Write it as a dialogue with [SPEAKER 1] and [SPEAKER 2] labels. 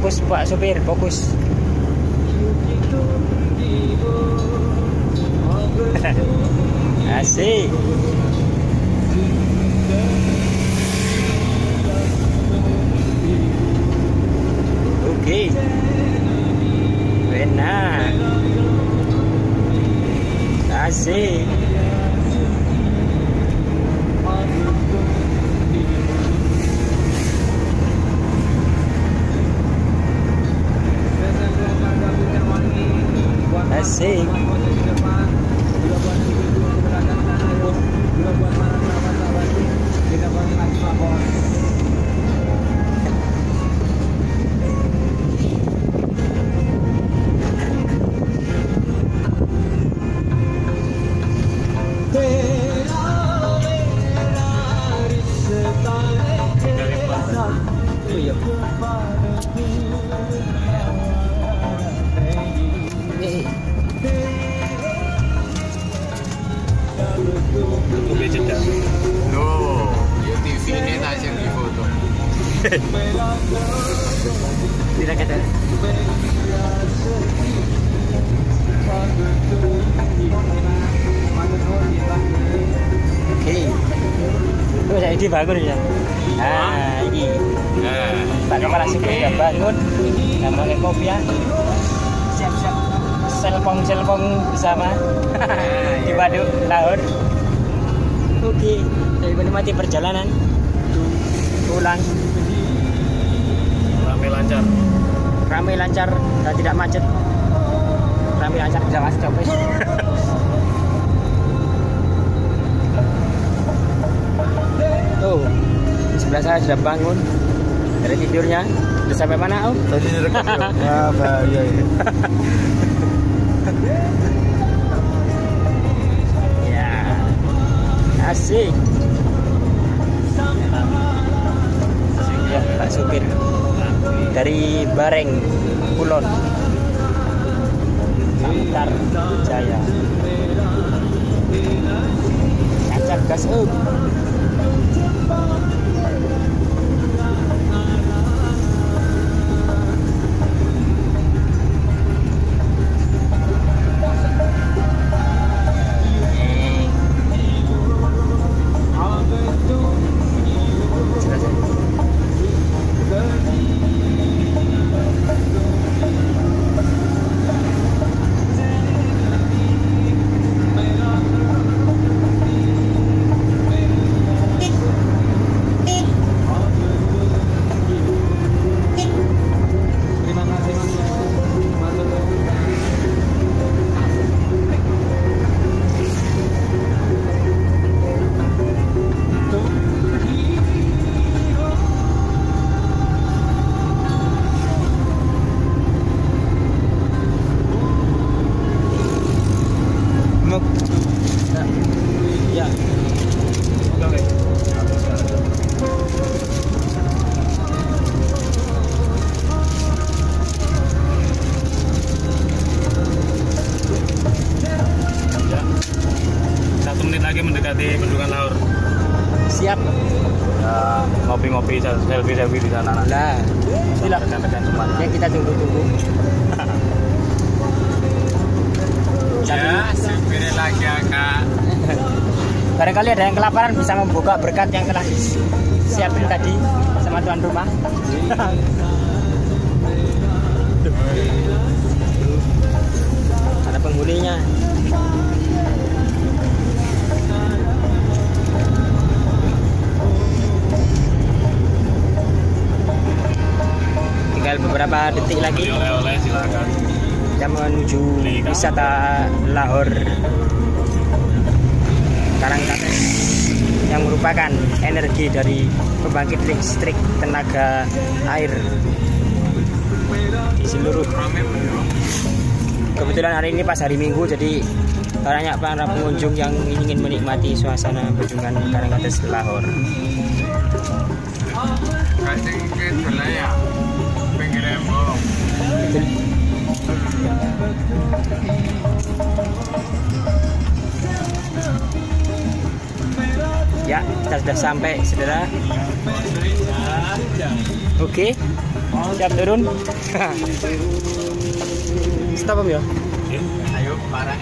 [SPEAKER 1] Fokus Pak supir, fokus. Asik. Oke. Benar. Asik. Asik.
[SPEAKER 2] Loh, ya TV ini tak yang difoto.
[SPEAKER 1] Tidak kata. Oke. Tuh saya dibangun ya. Nah, ini. Pak Kepala Suku udah bangun. Namanya kopi ya. Siap-siap. Selpong bersama di Waduk Lahor. Oke, dari menikmati perjalanan pulang. Ramai lancar dan tidak macet. Ramai lancar tidak macet copes. Tuh, di sebelah saya sudah bangun dari tidurnya. Sudah sampai mana Om?
[SPEAKER 2] Tadi direkam ya, bahaya ini.
[SPEAKER 1] Ya, asik. Ya, Pak supir dari Bareng Kulon Antar Jaya. Tancap gas Om. Ya. Oke.
[SPEAKER 2] Ya. 1 menit lagi mendekati Bendungan Lahor.
[SPEAKER 1] Siap.
[SPEAKER 2] Ya, ngopi-ngopi, selfie di sana.
[SPEAKER 1] Nah, itulah
[SPEAKER 2] Rekan-rekan semua.
[SPEAKER 1] yang kita tunggu-tunggu.
[SPEAKER 2] Ya, selfie lagi Kak.
[SPEAKER 1] Barangkali ada yang kelaparan bisa membuka berkat yang telah disiapin tadi sama tuan rumah. Ada penghuninya. Tinggal beberapa detik lagi
[SPEAKER 2] Oleh-oleh silakan.
[SPEAKER 1] kita menuju wisata Lahor Karangkates yang merupakan energi dari pembangkit listrik tenaga air di seluruh. Kebetulan hari ini pas hari Minggu, jadi banyak para pengunjung yang ingin menikmati suasana Bendungan Karangkates Lahor. Ya, kita sudah sampai, saudara. Oke. Siap turun. Stop Om ya.
[SPEAKER 2] Ayo para